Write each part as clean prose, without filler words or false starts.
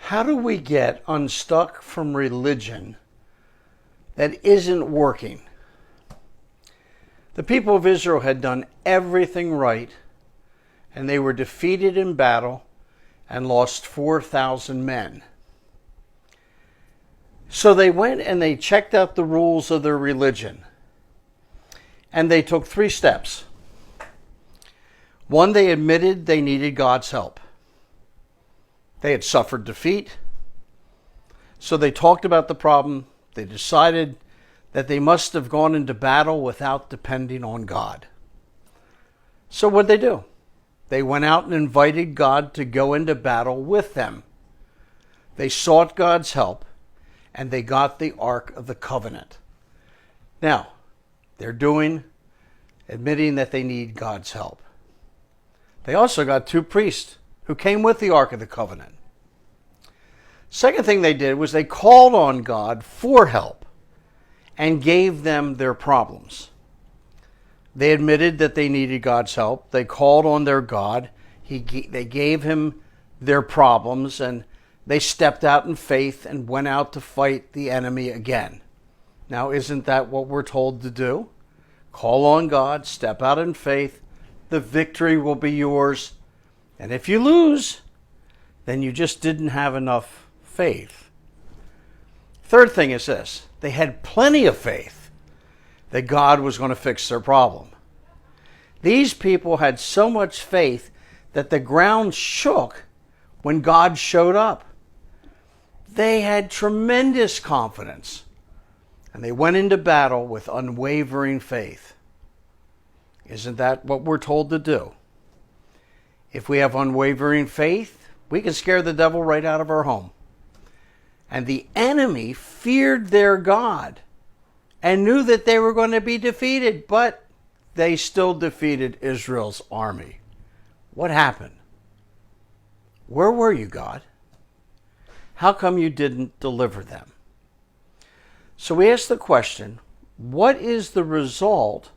How do we get unstuck from religion that isn't working? The people of Israel had done everything right, and they were defeated in battle and lost 4,000 men. So they went and they checked out the rules of their religion, and they took 3 steps. One, they admitted they needed God's help. They had suffered defeat, so they talked about the problem. They decided that they must have gone into battle without depending on God. So what did they do? They went out and invited God to go into battle with them. They sought God's help, and they got the Ark of the Covenant. Now, they're admitting that they need God's help. They also got 2 priests who came with the Ark of the Covenant. Second thing they did was they called on God for help and gave them their problems. They admitted that they needed God's help. They called on their God. They gave him their problems, and they stepped out in faith and went out to fight the enemy again. Now, isn't that what we're told to do? Call on God, step out in faith. The victory will be yours. And if you lose, then you just didn't have enough faith. Third thing is this: they had plenty of faith that God was going to fix their problem. These people had so much faith that the ground shook when God showed up. They had tremendous confidence, and they went into battle with unwavering faith. Isn't that what we're told to do? If we have unwavering faith, we can scare the devil right out of our home. And the enemy feared their God and knew that they were going to be defeated, but they still defeated Israel's army. What happened? Where were you, God? How come you didn't deliver them? So we ask the question, what is the result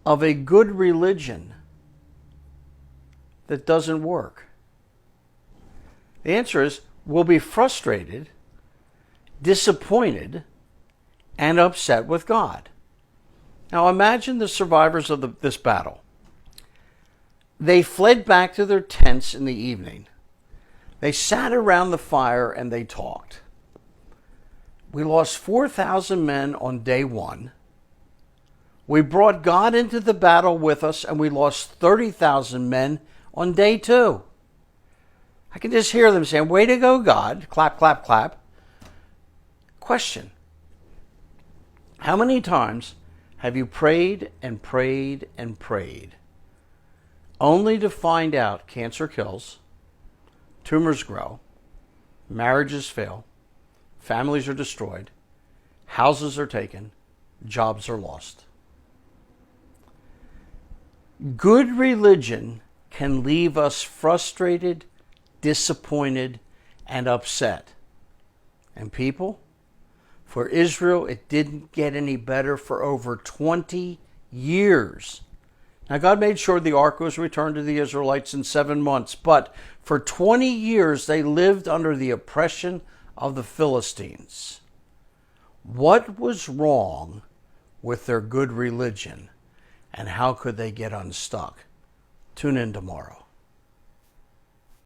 of a good religion that doesn't work? The answer is, we'll be frustrated, disappointed, and upset with God. Now imagine the survivors of this battle. They fled back to their tents in the evening. They sat around the fire and they talked. We lost 4,000 men on day 1. We brought God into the battle with us, and we lost 30,000 men on day 2. I can just hear them saying, "Way to go, God." Clap, clap, clap. Question: how many times have you prayed and prayed and prayed only to find out cancer kills, tumors grow, marriages fail, families are destroyed, houses are taken, jobs are lost? Good religion can leave us frustrated, disappointed, and upset. And people, for Israel, it didn't get any better for over 20 years. Now, God made sure the ark was returned to the Israelites in 7 months, but for 20 years they lived under the oppression of the Philistines. What was wrong with their good religion, and how could they get unstuck? Tune in tomorrow.